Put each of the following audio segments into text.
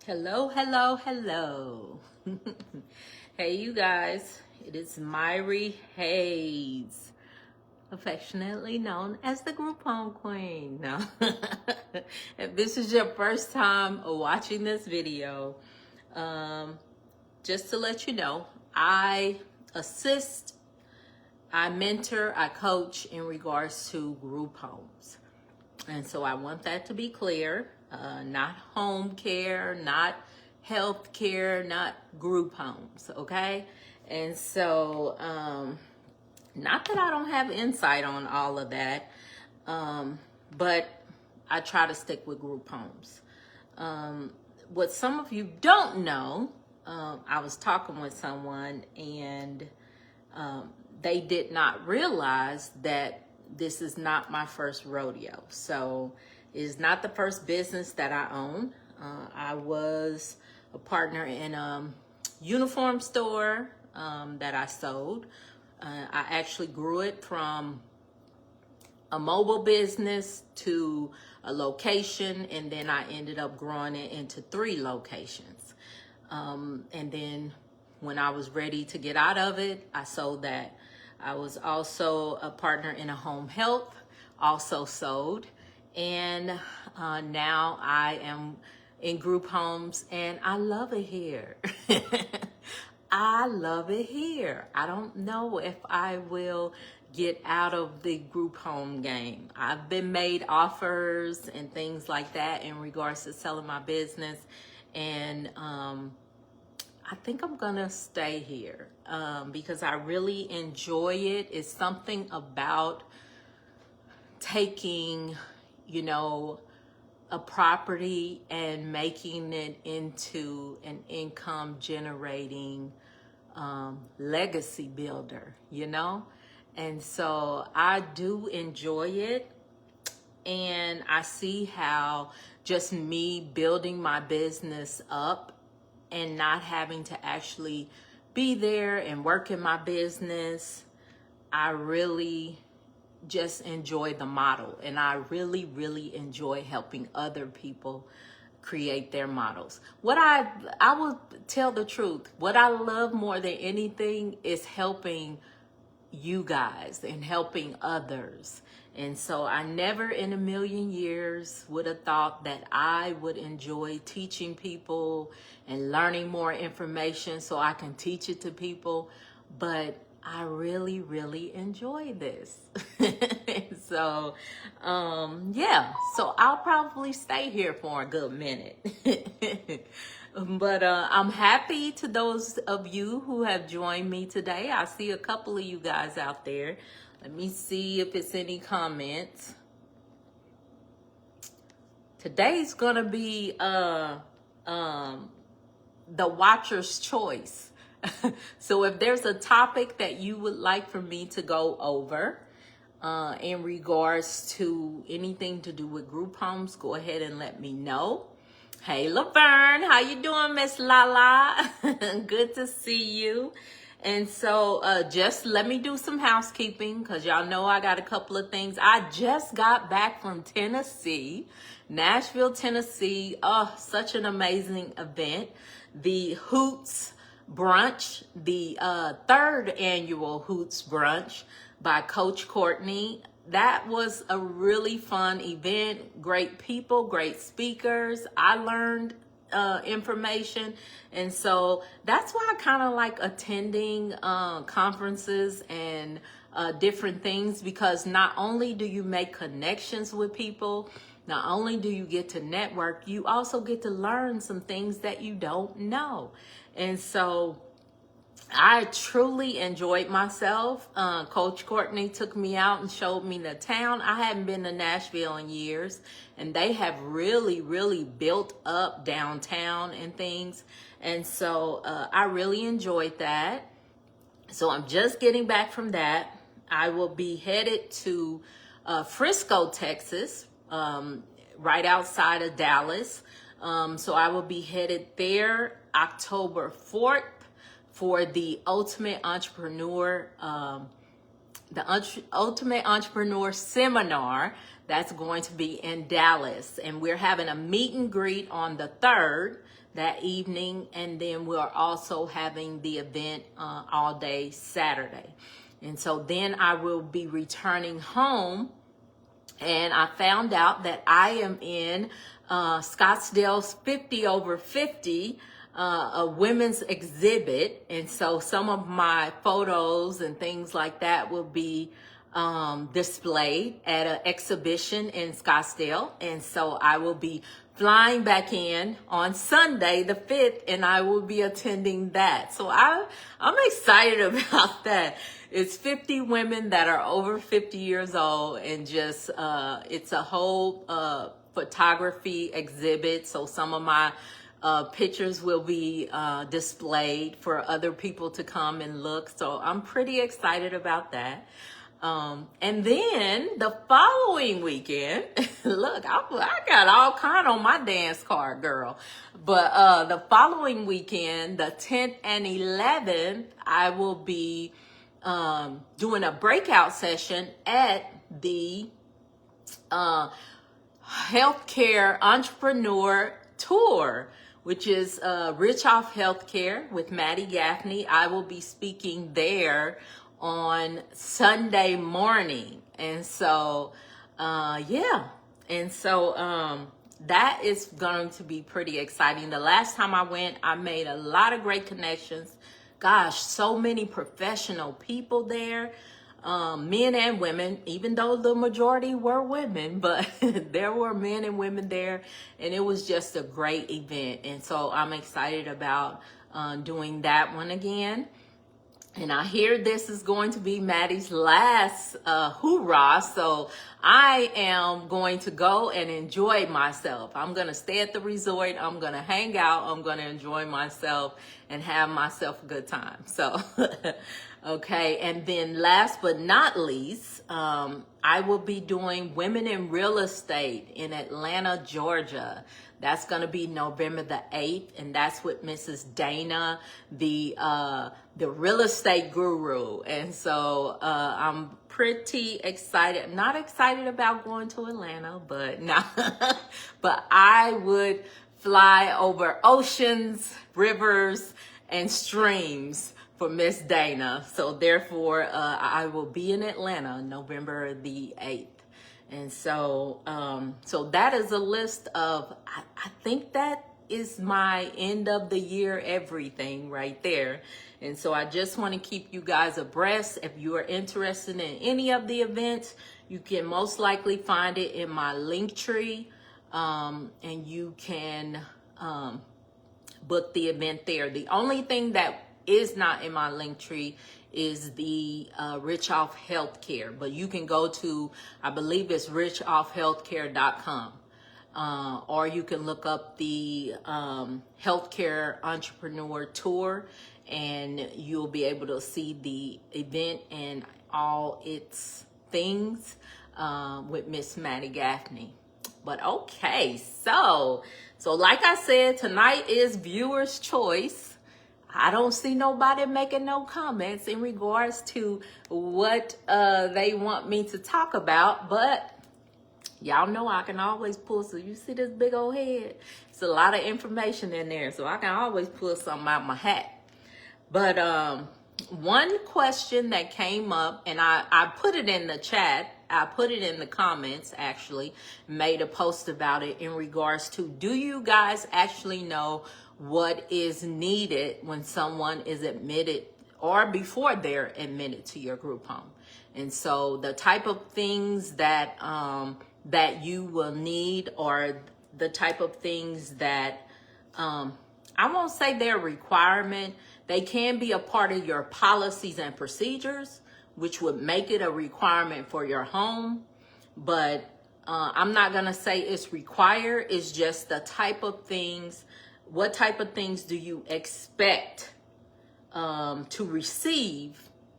Hello, hello, hello. Hey, you guys. It is Myrrie Hayes, affectionately known as the Group Home Queen. Now, if this is your first time watching this video, just to let you know, I assist, I mentor, I coach in regards to group homes. And so I want that to be clear. Not home care, not health care, not group homes, okay? And so, not that I don't have insight on all of that, but I try to stick with group homes. What some of you don't know, I was talking with someone and they did not realize that this is not my first rodeo. So it's not the first business that I own. I was a partner in a uniform store that I sold. I actually grew it from a mobile business to a location, and then I ended up growing it into 3 locations. And then when I was ready to get out of it, I sold that. I was also a partner in a home health, also sold. And now I am in group homes, and I love it here. I love it here. I don't know if I will get out of the group home game. I've been made offers and things like that in regards to selling my business. And I think I'm gonna stay here because I really enjoy it. It's something about taking, a property and making it into an income generating legacy builder, And so I do enjoy it. And I see how just me building my business up and not having to actually be there and work in my business, I really just enjoy the model. And I really, really enjoy helping other people create their models. I will tell the truth, what I love more than anything is helping you guys and helping others. And so I never in a million years would have thought that I would enjoy teaching people and learning more information so I can teach it to people. But I really, really enjoy this. So, so I'll probably stay here for a good minute. But I'm happy to those of you who have joined me today. I see a couple of you guys out there. Let me see if it's any comments. Today's gonna be the watcher's choice. So if there's a topic that you would like for me to go over in regards to anything to do with group homes, go ahead and let me know. Hey, Laverne, how you doing, Miss Lala? Good to see you. And so just let me do some housekeeping because y'all know I got a couple of things. I just got back from Tennessee, Nashville, Tennessee. Oh, such an amazing event. The Hoots Brunch, the 3rd annual Hoots Brunch by Coach Courtney. That was a really fun event. Great people, great speakers. I learned information. And so that's why I kind of like attending conferences and different things, because not only do you make connections with people, not only do you get to network, you also get to learn some things that you don't know. And so I truly enjoyed myself. Coach Courtney took me out and showed me the town. I hadn't been to Nashville in years, and they have really, really built up downtown and things. And so I really enjoyed that. So I'm just getting back from that. I will be headed to Frisco, Texas, right outside of Dallas. So I will be headed there October 4th. For the Ultimate Entrepreneur, Ultimate Entrepreneur Seminar That's going to be in Dallas. And we're having a meet and greet on the 3rd that evening. And then we're also having the event all day Saturday. And so then I will be returning home. And I found out that I am in Scottsdale's 50 over 50, a women's exhibit. And so some of my photos and things like that will be displayed at an exhibition in Scottsdale. And so I will be flying back in on Sunday the 5th, and I will be attending that. So I'm excited about that. It's 50 women that are over 50 years old, and just it's a whole photography exhibit. So some of my pictures will be displayed for other people to come and look. So I'm pretty excited about that. And then the following weekend, look, I got all kind on my dance card, girl. But the following weekend, the 10th and 11th, I will be doing a breakout session at the Healthcare Entrepreneur Tour, which is Rich Off Healthcare with Maddie Gaffney. I will be speaking there on Sunday morning. And so, yeah. And so, that is going to be pretty exciting. The last time I went, I made a lot of great connections. Gosh, so many professional people there, men and women, even though the majority were women, but there were men and women there, and it was just a great event. And so I'm excited about doing that one again. And I hear this is going to be Maddie's last hoorah, so I am going to go and enjoy myself. I'm going to stay at the resort. I'm going to hang out. I'm going to enjoy myself and have myself a good time. So, okay. And then last but not least, I will be doing Women in Real Estate in Atlanta, Georgia. That's going to be November the 8th, and that's with Mrs. Dana, the real estate guru. And so I'm pretty excited. I'm not excited about going to Atlanta, but no, but I would fly over oceans, rivers, and streams for Miss Dana. So therefore, I will be in Atlanta November the 8th. And so, so that is a list of, I think that is my end of the year everything right there. And so I just want to keep you guys abreast. If you are interested in any of the events, you can most likely find it in my link tree, and you can book the event there. The only thing that is not in my link tree is the Rich Off Healthcare, but you can go to, I believe it's richoffhealthcare.com, or you can look up the Healthcare Entrepreneur Tour, and you'll be able to see the event and all its things with Miss Maddie Gaffney. But okay, so like I said, tonight is viewer's choice. I don't see nobody making no comments in regards to what they want me to talk about, but y'all know I can always pull. So you see this big old head? It's a lot of information in there, so I can always pull something out my hat. But one question that came up, and I put it in the chat, I put it in the comments, actually, made a post about it in regards to, do you guys actually know what is needed when someone is admitted or before they're admitted to your group home? And so the type of things that that you will need, or the type of things that I won't say they're a requirement. They can be a part of your policies and procedures, which would make it a requirement for your home. But I'm not gonna say it's required. It's just the type of things. What type of things do you expect to receive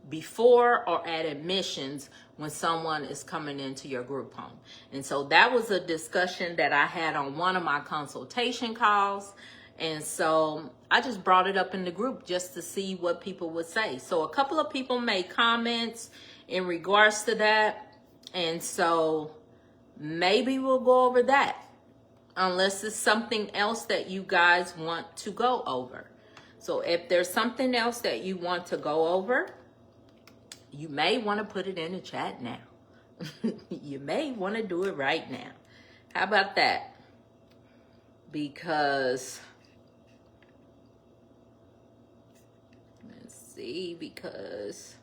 before or at admissions when someone is coming into your group home? And so that was a discussion that I had on one of my consultation calls. And so I just brought it up in the group just to see what people would say. So a couple of people made comments in regards to that. And so maybe we'll go over that. Unless it's something else that you guys want to go over. So if there's something else that you want to go over, you may want to put it in the chat now. You may want to do it right now. How about that? Because, let's see, because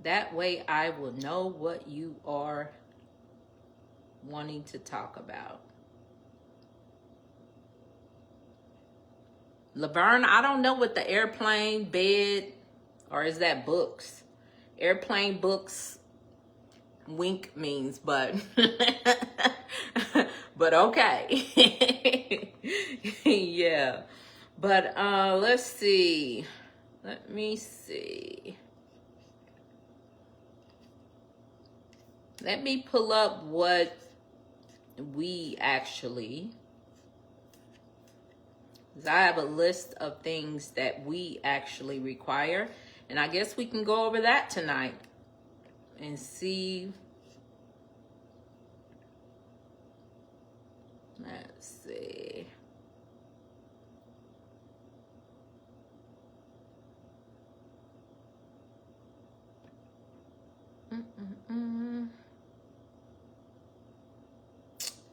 that way I will know what you are wanting to talk about. Laverne, I don't know what the airplane, bed, or is that books? Airplane, books, wink means, but but okay. Yeah. But let's see. Let me see. Let me pull up what we actually, because I have a list of things that we actually require, and I guess we can go over that tonight and see. Let's see.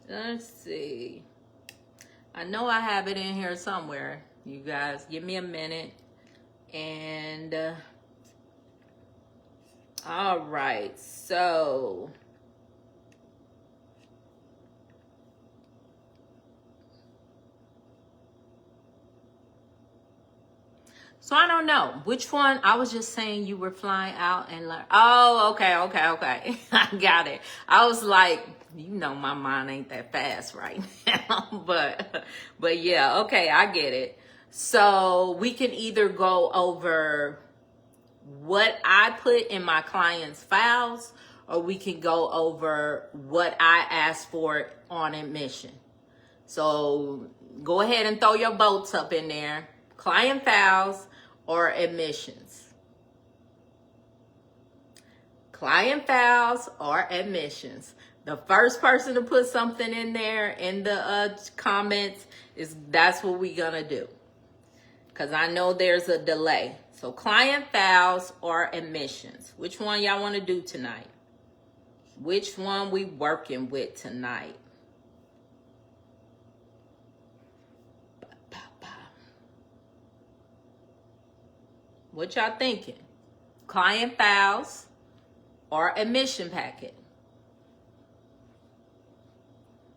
Let's see. I know I have it in here somewhere. You guys, give me a minute. And all right, so I don't know which one. I was just saying you were flying out and like, oh, okay. I got it. I was like, you know, my mind ain't that fast right now, but yeah, okay, I get it. So we can either go over what I put in my clients' files, or we can go over what I asked for on admission. So go ahead and throw your votes up in there. Client files or admissions. Client files or admissions. The first person to put something in there in the comments, that's what we're gonna do. Because I know there's a delay. So client files or admissions. Which one y'all want to do tonight? Which one we working with tonight? What y'all thinking? Client files or admission packet?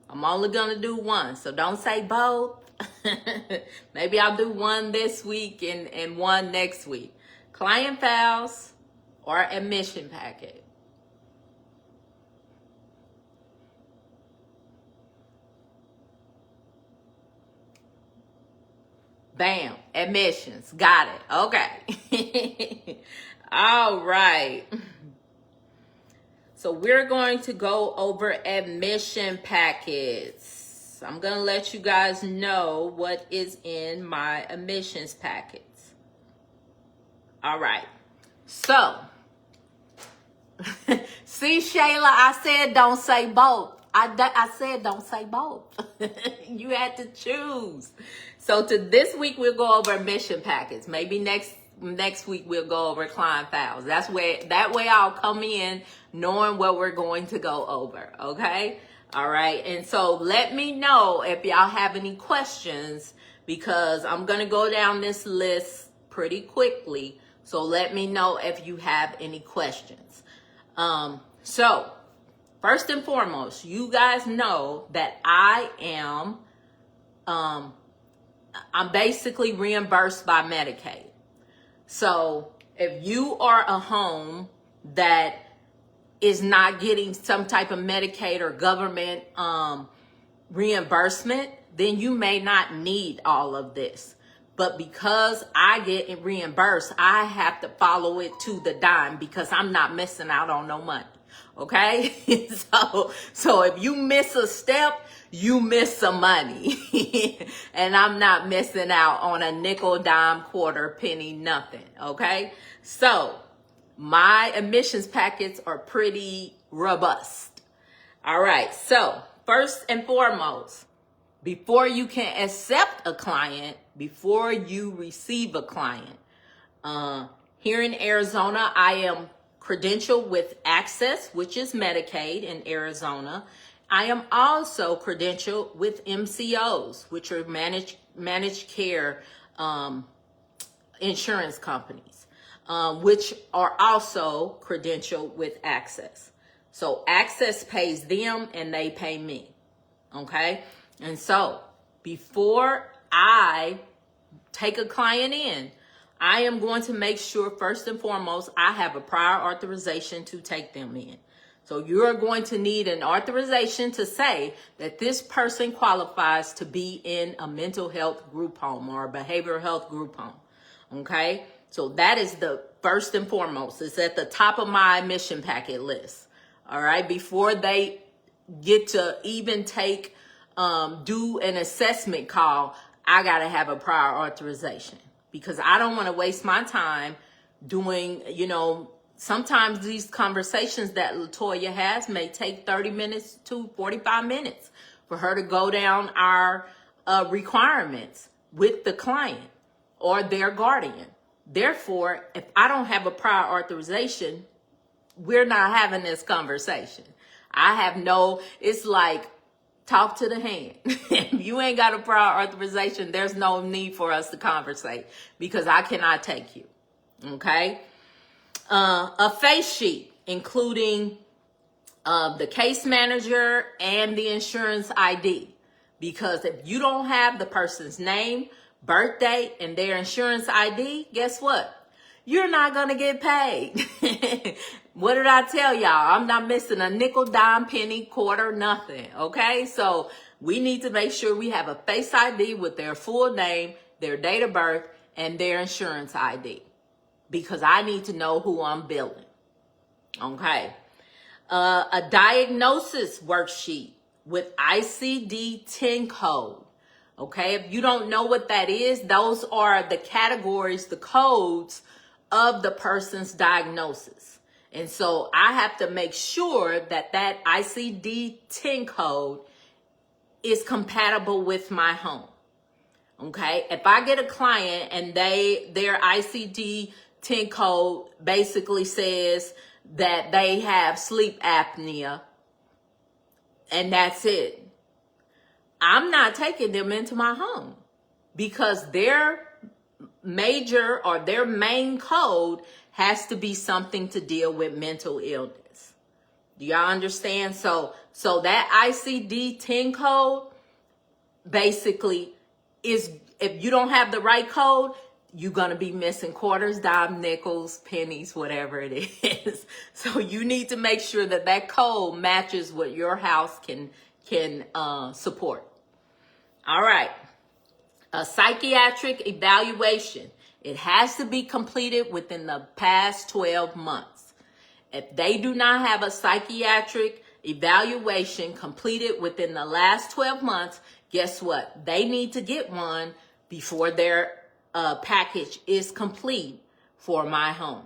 I'm only gonna do one, so don't say both. Maybe I'll do one this week and one next week. Client files or admission packet? Bam, admissions, got it. Okay. All right. So we're going to go over admission packets. I'm going to let you guys know what is in my admissions packets. All right. So, see, Shayla, I said don't say both. I said don't say both. You had to choose. So this week we'll go over admission packets. Maybe next week we'll go over client files. That way I'll come in knowing what we're going to go over. Okay. All right. And so let me know if y'all have any questions, because I'm going to go down this list pretty quickly. So let me know if you have any questions. So first and foremost, you guys know that I am, I'm basically reimbursed by Medicaid. So if you are a home that is not getting some type of Medicaid or government reimbursement, then you may not need all of this. But because I get reimbursed, I have to follow it to the dime, because I'm not missing out on no money. Okay? So if you miss a step, you miss some money. And I'm not missing out on a nickel, dime, quarter, penny, nothing. Okay? So my admissions packets are pretty robust. All right. So first and foremost, before you can accept a client, before you receive a client, here in Arizona, I am credentialed with Access, which is Medicaid in Arizona. I am also credentialed with MCOs, which are managed care insurance companies, which are also credentialed with Access. So Access pays them and they pay me. Okay? And so before I take a client in, I am going to make sure first and foremost I have a prior authorization to take them in. So you're going to need an authorization to say that this person qualifies to be in a mental health group home or a behavioral health group home. Okay? So that is the first and foremost. It's at the top of my admission packet list. All right? Before they get to even take, do an assessment call, I got to have a prior authorization because I don't want to waste my time doing, sometimes these conversations that LaToya has may take 30 minutes to 45 minutes for her to go down our requirements with the client or their guardian. Therefore, if I don't have a prior authorization, we're not having this conversation. It's like talk to the hand. If you ain't got a prior authorization, there's no need for us to conversate because I cannot take you. Okay? A face sheet, including the case manager and the insurance ID. Because if you don't have the person's name, birthday, and their insurance ID, guess what? You're not going to get paid. What did I tell y'all? I'm not missing a nickel, dime, penny, quarter, nothing. Okay? So we need to make sure we have a face ID with their full name, their date of birth, and their insurance ID. Because I need to know who I'm billing. Okay? A diagnosis worksheet with ICD-10 code. Okay? If you don't know what that is, those are the categories, the codes of the person's diagnosis. And so I have to make sure that that ICD-10 code is compatible with my home. Okay? If I get a client and their ICD-10 code basically says that they have sleep apnea and that's it, I'm not taking them into my home because their major or their main code has to be something to deal with mental illness. Do y'all understand? So that ICD-10 code basically is, if you don't have the right code, you're going to be missing quarters, dime, nickels, pennies, whatever it is. So you need to make sure that that code matches what your house can support. All right. A psychiatric evaluation. It has to be completed within the past 12 months. If they do not have a psychiatric evaluation completed within the last 12 months, guess what? They need to get one before their package is complete for my home.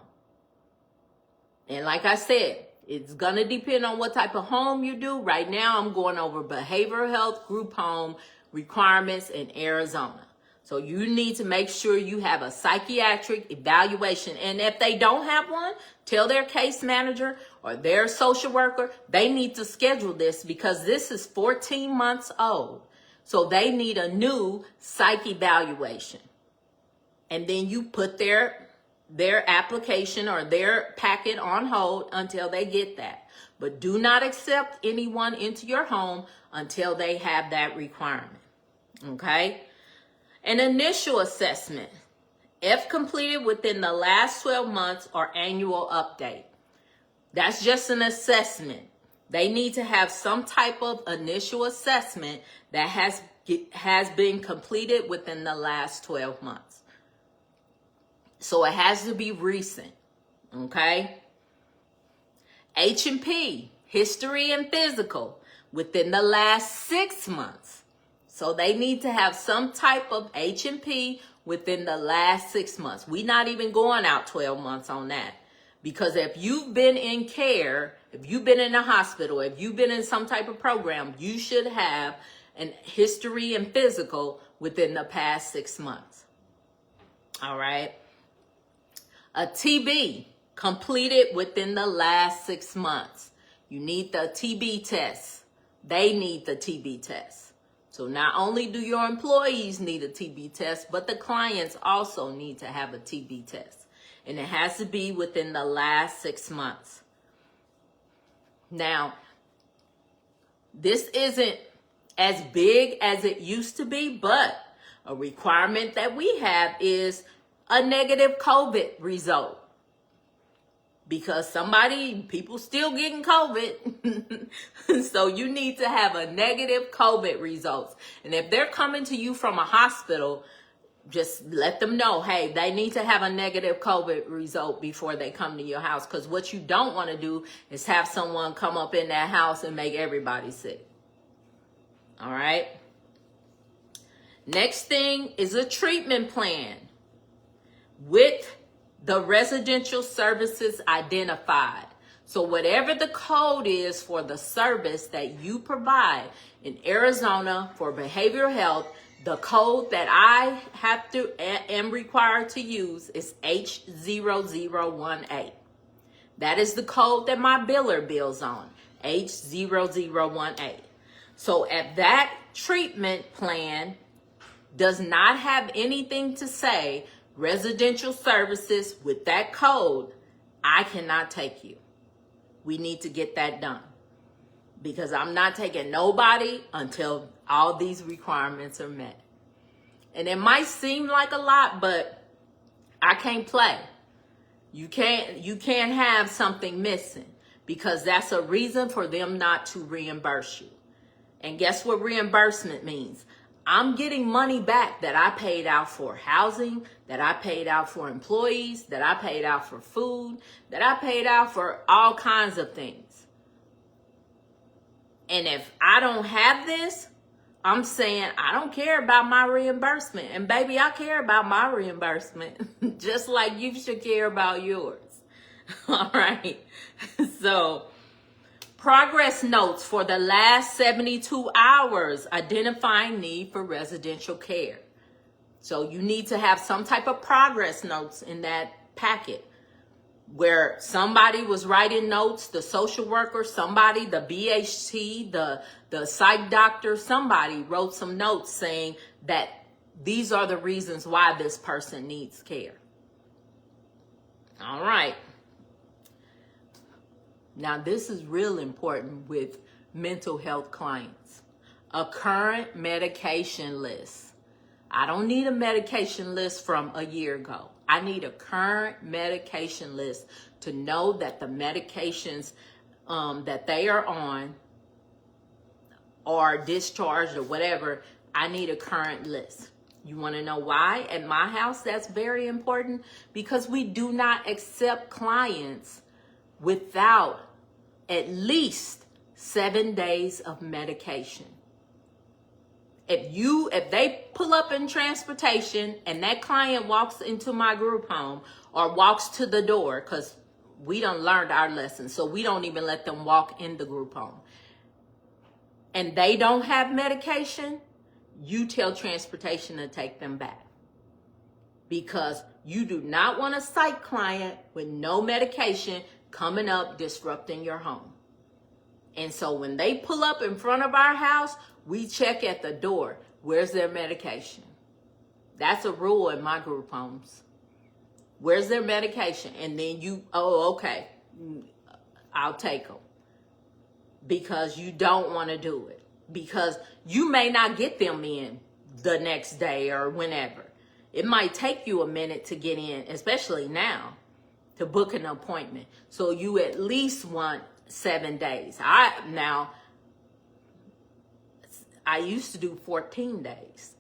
And like I said, it's going to depend on what type of home you do. Right now, I'm going over behavioral health group home requirements in Arizona. So you need to make sure you have a psychiatric evaluation. And if they don't have one, tell their case manager or their social worker, they need to schedule this because this is 14 months old. So they need a new psych evaluation. And then you put their application or their packet on hold until they get that. But do not accept anyone into your home until they have that requirement. Okay? An initial assessment, if completed within the last 12 months or annual update. That's just an assessment. They need to have some type of initial assessment that has been completed within the last 12 months. So it has to be recent, okay? H&P, history and physical, within the last 6 months. So they need to have some type of H&P within the last 6 months. We're not even going out 12 months on that Because if you've been in care, if you've been in a hospital, if you've been in some type of program, you should have an history and physical within the past 6 months. All right. A TB completed within the last 6 months. You need the TB test. They need the TB test. So not only do your employees need a TB test, but the clients also need to have a TB test. And it has to be within the last 6 months. Now, this isn't as big as it used to be, but a requirement that we have is a negative COVID result. Because people still getting COVID. So you need to have a negative COVID results. And if they're coming to you from a hospital, just let them know, hey, they need to have a negative COVID result before they come to your house. Because what you don't want to do is have someone come up in that house and make everybody sick. All right. Next thing is a treatment plan with the residential services identified. So whatever the code is for the service that you provide in Arizona for behavioral health, the code that I am required to use is H0018. That is the code that my biller bills on, H0018. So if that treatment plan does not have anything to say residential services with that code, I cannot take you. We need to get that done. Because I'm not taking nobody until all these requirements are met. And it might seem like a lot, but I can't play. You can't have something missing, because that's a reason for them not to reimburse you. And guess what reimbursement means? I'm getting money back that I paid out for housing, that I paid out for employees, that I paid out for food, that I paid out for all kinds of things. And if I don't have this, I'm saying I don't care about my reimbursement. And baby, I care about my reimbursement just like you should care about yours. All right. So, progress notes for the last 72 hours identifying need for residential care. So you need to have some type of progress notes in that packet where somebody was writing notes, the social worker, somebody, the BHT, the psych doctor, somebody wrote some notes saying that these are the reasons why this person needs care. All right. Now, this is real important with mental health clients. A current medication list. I don't need a medication list from a year ago. I need a current medication list to know that the medications that they are on or discharged or whatever, I need a current list. You want to know why? At my house, that's very important, because we do not accept clients without at least 7 days of medication. If they pull up in transportation and that client walks into my group home or walks to the door, because we done learned our lesson, so we don't even let them walk in the group home, and they don't have medication, you tell transportation to take them back. Because you do not want a psych client with no medication coming up disrupting your home. And so when they pull up in front of our house, we check at the door. Where's their medication? That's a rule in my group homes. Where's their medication? And then okay, I'll take them. Because you don't want to do it. Because you may not get them in the next day or whenever. It might take you a minute to get in, especially now, to book an appointment. So you at least want 7 days. I used to do 14 days.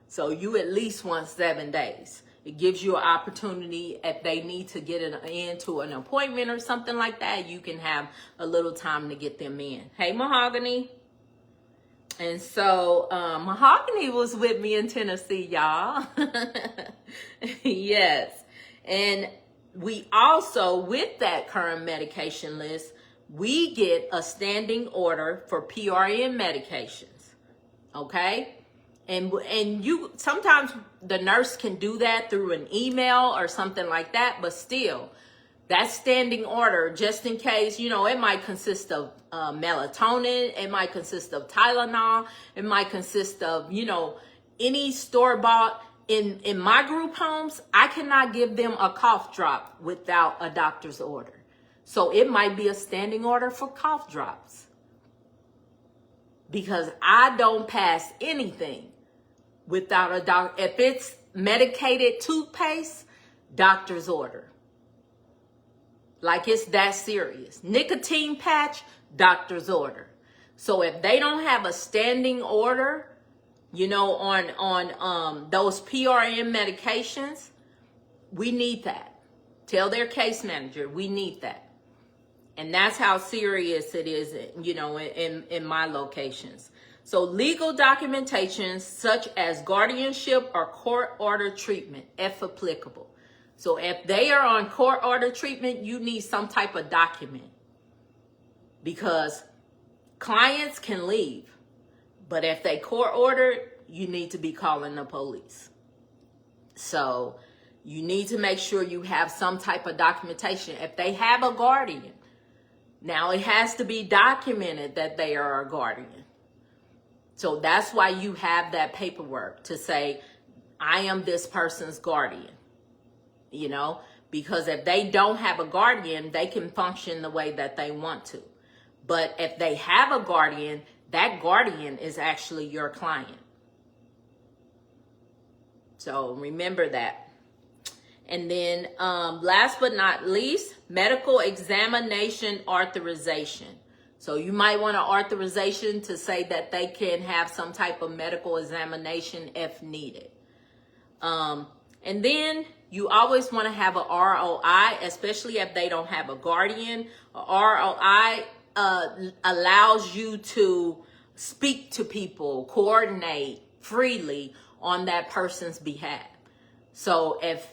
So you at least want 7 days. It gives you an opportunity, if they need to get into an appointment or something like that, you can have a little time to get them in. Hey, Mahogany. And so Mahogany was with me in Tennessee, y'all. Yes. And we also, with that current medication list, we get a standing order for PRN medications. Okay? And you sometimes the nurse can do that through an email or something like that, but still, that standing order, just in case, you know, it might consist of melatonin, it might consist of Tylenol, it might consist of, you know, any store-bought. In my group homes, I cannot give them a cough drop without a doctor's order. So it might be a standing order for cough drops, because I don't pass anything without a doctor. If it's medicated toothpaste, doctor's order. Like, it's that serious. Nicotine patch, doctor's order. So if they don't have a standing order, you know, on those PRN medications, we need that. Tell their case manager, we need that. And that's how serious it is, you know, in my locations. So legal documentation such as guardianship or court order treatment, if applicable. So if they are on court order treatment, you need some type of document, because clients can leave. But if they court ordered, you need to be calling the police. So you need to make sure you have some type of documentation. If they have a guardian, now it has to be documented that they are a guardian. So that's why you have that paperwork to say, I am this person's guardian, you know, because if they don't have a guardian, they can function the way that they want to. But if they have a guardian, that guardian is actually your client. So remember that. And then last but not least, medical examination authorization. So you might want an authorization to say that they can have some type of medical examination if needed. And then you always want to have a ROI, especially if they don't have a guardian. A ROI allows you to speak to people, coordinate freely on that person's behalf. So if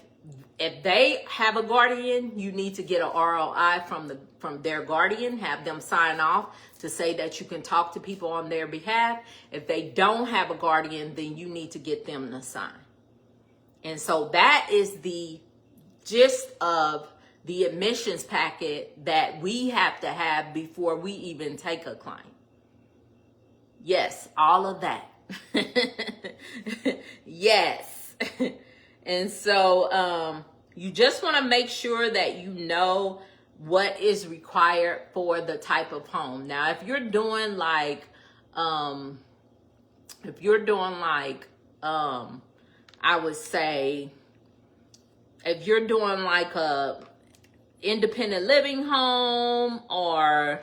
they have a guardian, you need to get a ROI from their guardian, have them sign off to say that you can talk to people on their behalf. If they don't have a guardian, then you need to get them to sign. And so that is the gist of the admissions packet that we have to have before we even take a client. Yes, all of that. Yes. And so you just want to make sure that you know what is required for the type of home. Now, if you're doing like, I would say, if you're doing like a independent living home or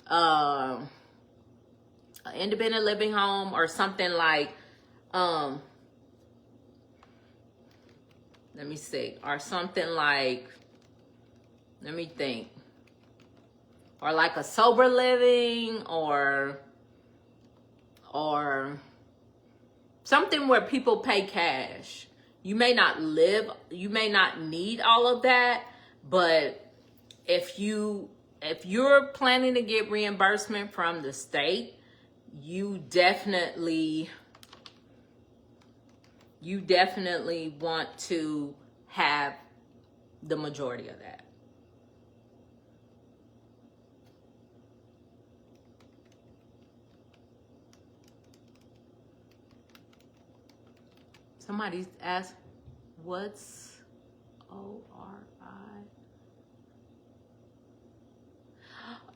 an independent living home or something like, let me see, or something like, let me think, or like a sober living or something where people pay cash. You may not need all of that, but if you're planning to get reimbursement from the state, you definitely want to have the majority of that. Somebody asked, what's ORI?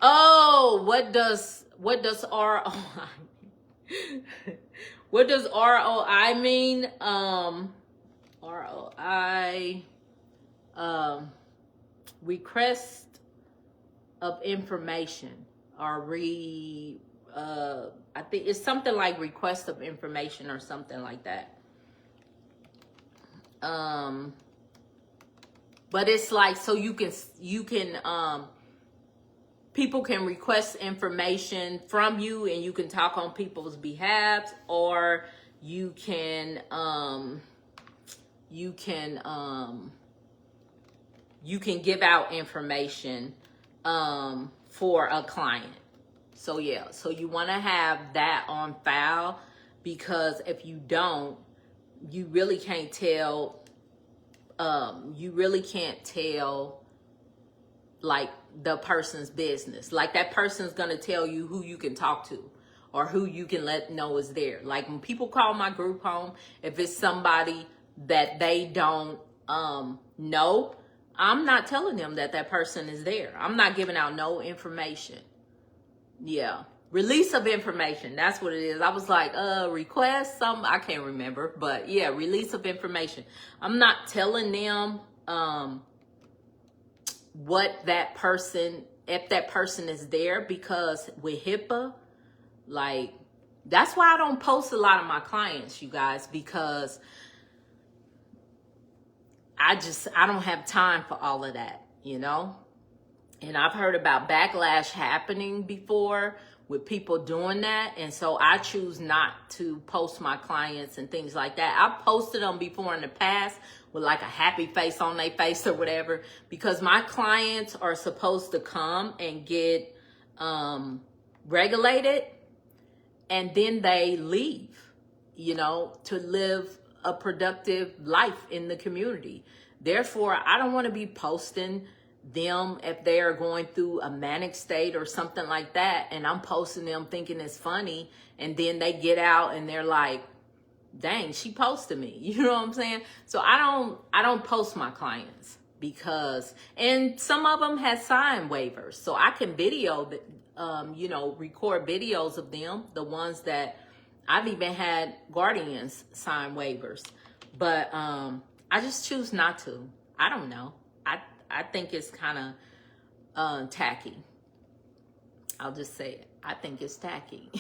Oh, what does ROI what does ROI mean? ROI, request of information, or I think it's something like request of information or something like that. But it's like, so you can people can request information from you and you can talk on people's behalf, or you can you can give out information for a client. So yeah, so you want to have that on file, because if you don't, you really can't tell. You really can't tell like the person's business. Like that person's gonna tell you who you can talk to or who you can let know is there. Like when people call my group home, if it's somebody that they don't know, I'm not telling them that that person is there. I'm not giving out no information. Yeah. Release of information. That's what it is. I was like, request some, I can't remember, but yeah, release of information. I'm not telling them what that person, if that person is there, because with HIPAA, like, that's why I don't post a lot of my clients, you guys, because I don't have time for all of that, you know? And I've heard about backlash happening before with people doing that. And so I choose not to post my clients and things like that. I've posted them before in the past with like a happy face on their face or whatever, because my clients are supposed to come and get regulated, and then they leave, you know, to live a productive life in the community. Therefore, I don't want to be posting them if they are going through a manic state or something like that, and I'm posting them thinking it's funny, and then they get out and they're like, dang, she posted me. You know what I'm saying? So I don't post my clients, because, and some of them have sign waivers, so I can video you know, record videos of them, the ones that I've even had guardians sign waivers, but I just choose not to. I don't know. I think it's kind of tacky. I'll just say it. I think it's tacky,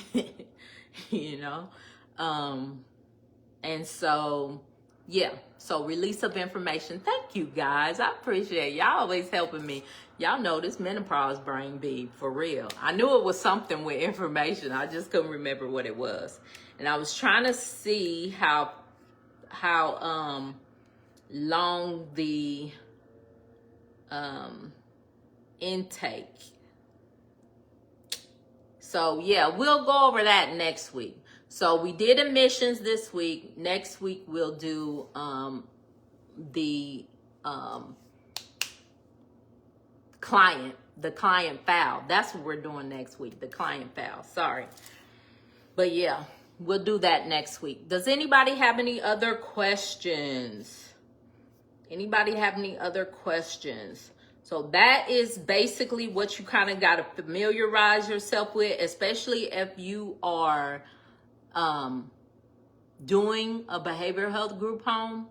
you know? And so, yeah. So release of information. Thank you, guys. I appreciate y'all always helping me. Y'all know this menopause brain be for real. I knew it was something with information. I just couldn't remember what it was. And I was trying to see how long the intake. So yeah, we'll go over that next week. So we did admissions this week. Next week we'll do the client file. That's what we're doing next week, the client file. Sorry. But yeah, we'll do that next week. Does anybody have any other questions? Anybody have any other questions? So that is basically what you kind of got to familiarize yourself with, especially if you are doing a behavioral health group home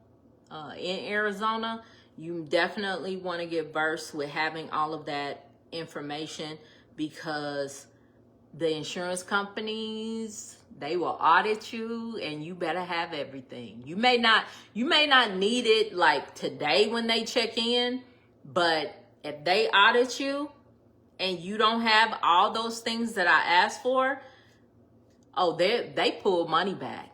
in Arizona. You definitely want to get versed with having all of that information, because the insurance companies, they will audit you, and you better have everything. You may not need it like today when they check in, but if they audit you and you don't have all those things that I asked for, oh, they pull money back.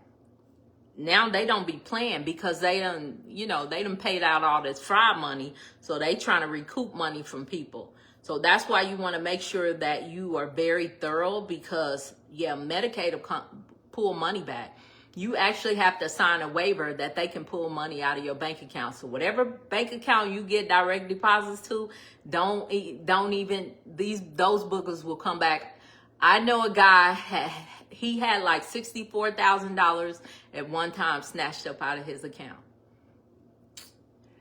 Now they don't be playing, because they done paid out all this fraud money, so they trying to recoup money from people. So that's why you want to make sure that you are very thorough, because yeah, Medicaid will pull money back. You actually have to sign a waiver that they can pull money out of your bank account. So whatever bank account you get direct deposits to, don't even, those bookers will come back. I know a guy he had like $64,000 at one time snatched up out of his account.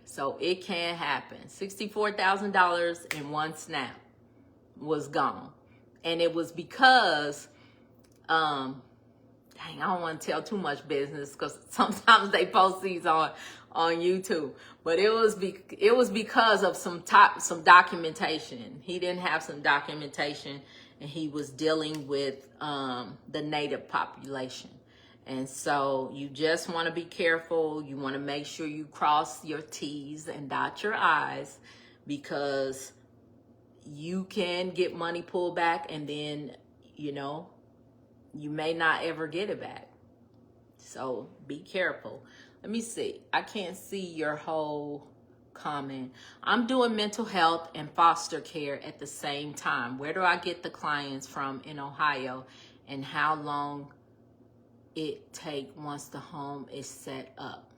So it can happen. $64,000 in one snap was gone. And it was because, dang, I don't want to tell too much business, because sometimes they post these on YouTube. But it was because of some documentation. He didn't have some documentation, and he was dealing with the native population. And so you just want to be careful. You want to make sure you cross your T's and dot your I's, because you can get money pulled back, and then, you know, you may not ever get it back. So be careful. Let me see. I can't see your whole comment. I'm doing mental health and foster care at the same time. Where do I get the clients from in Ohio, and how long it take once the home is set up?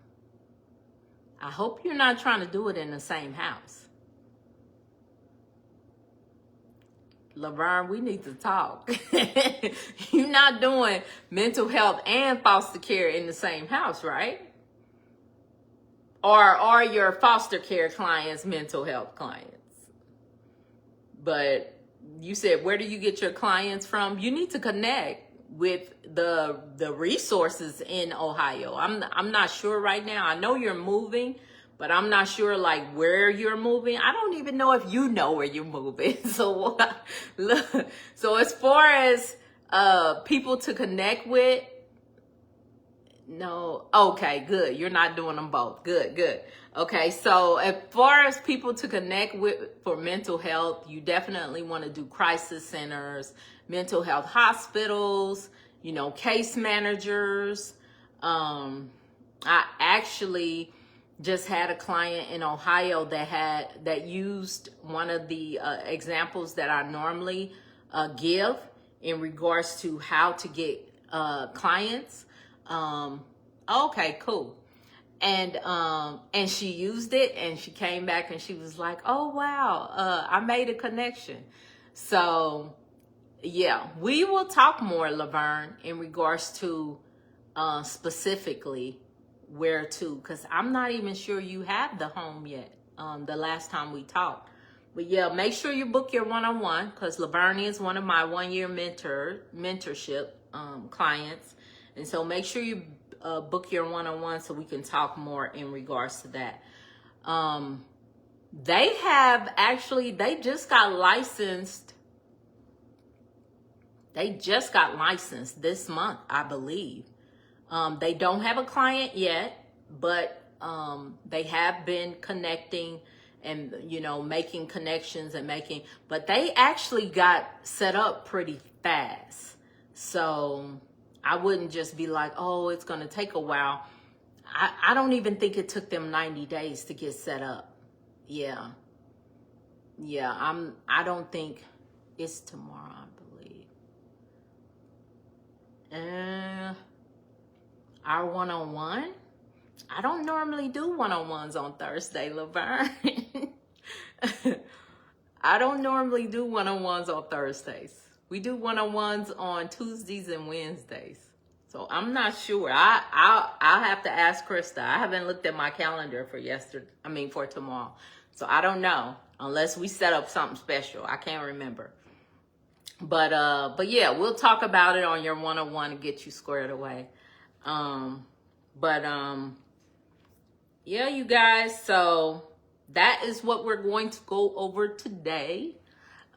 I hope you're not trying to do it in the same house. Laverne, we need to talk. You're not doing mental health and foster care in the same house, right? Or are your foster care clients mental health clients? But you said, where do you get your clients from? You need to connect with the resources in Ohio. I'm not sure right now. I know you're moving, but I'm not sure like where you're moving. I don't even know if you know where you're moving. So as far as people to connect with, no. Okay, good. You're not doing them both. Good. Okay, so as far as people to connect with for mental health, you definitely want to do crisis centers, mental health hospitals, case managers. I actually just had a client in Ohio that used one of the examples that I normally give in regards to how to get clients. Okay, cool. And she used it, and she came back and she was like, oh wow, I made a connection. So yeah, we will talk more, Laverne, in regards to specifically where to, because I'm not even sure you have the home yet, the last time we talked. But yeah, make sure you book your one-on-one, because Laverne is one of my one-year mentorship clients. And so make sure you book your one-on-one so we can talk more in regards to that. They just got licensed. They just got licensed this month, I believe. They don't have a client yet, but they have been connecting and, making connections and but they actually got set up pretty fast. So I wouldn't just be like, oh, it's going to take a while. I don't even think it took them 90 days to get set up. Yeah. I don't think it's tomorrow, I believe. Our one-on-one? I don't normally do one-on-ones on Thursday, Laverne. I don't normally do one-on-ones on Thursdays. We do one-on-ones on Tuesdays and Wednesdays. So I'm not sure. I'll have to ask Krista. I haven't looked at my calendar for tomorrow. So I don't know, unless we set up something special. I can't remember. But yeah, we'll talk about it on your one-on-one and get you squared away. Yeah, you guys, so that is what we're going to go over today.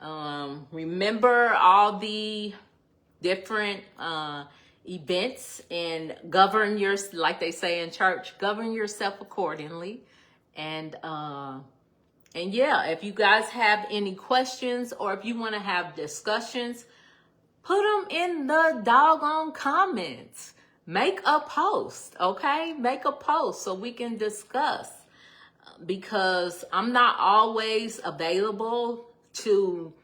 Remember all the different events, and like they say in church, govern yourself accordingly. And yeah, if you guys have any questions, or if you want to have discussions, put them in the doggone comments. Make a post, okay? Make a post so we can discuss, because I'm not always available to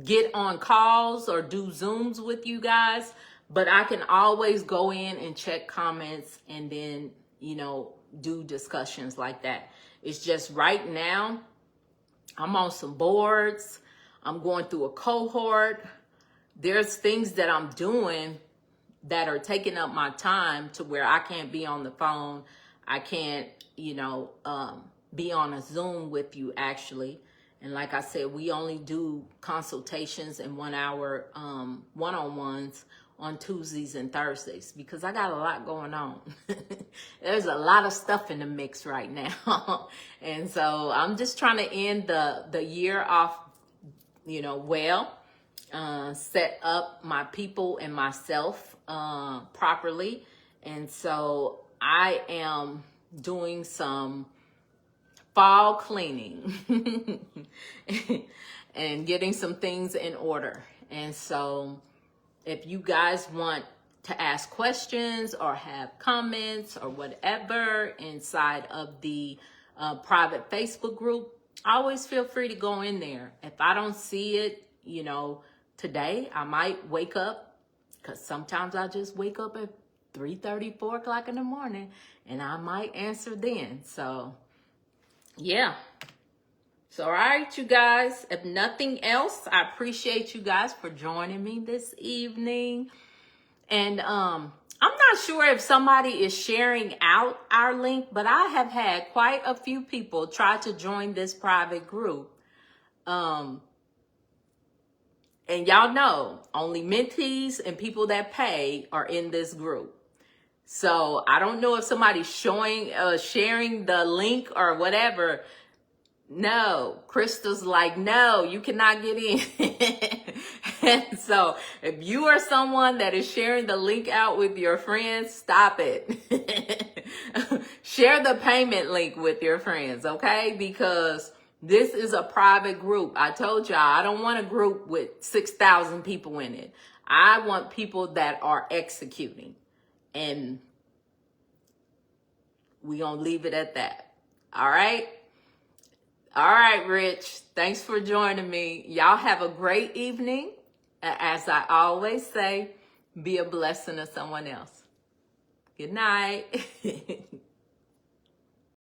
get on calls or do Zooms with you guys, but I can always go in and check comments and then, do discussions like that. It's just right now, I'm on some boards. I'm going through a cohort. There's things that I'm doing that are taking up my time to where I can't be on the phone. I can't, be on a Zoom with you actually. And like I said, we only do consultations and 1 hour one-on-ones on Tuesdays and Thursdays, because I got a lot going on. There's a lot of stuff in the mix right now. And so I'm just trying to end the year off, well, set up my people and myself properly. And so I am doing some fall cleaning and getting some things in order. And so if you guys want to ask questions or have comments or whatever inside of the private Facebook group, always feel free to go in there. If I don't see it, today, I might wake up, because sometimes I just wake up at 3:30, 4 o'clock in the morning, and I might answer then. So, yeah. So, all right, you guys, if nothing else, I appreciate you guys for joining me this evening. And I'm not sure if somebody is sharing out our link, but I have had quite a few people try to join this private group. And y'all know, only mentees and people that pay are in this group. So I don't know if somebody's sharing the link or whatever. No, Crystal's like, no, you cannot get in. And so if you are someone that is sharing the link out with your friends, stop it. Share the payment link with your friends, okay? Because this is a private group. I told y'all, I don't want a group with 6,000 people in it. I want people that are executing. And we're going to leave it at that. All right? All right, Rich. Thanks for joining me. Y'all have a great evening. As I always say, be a blessing to someone else. Good night.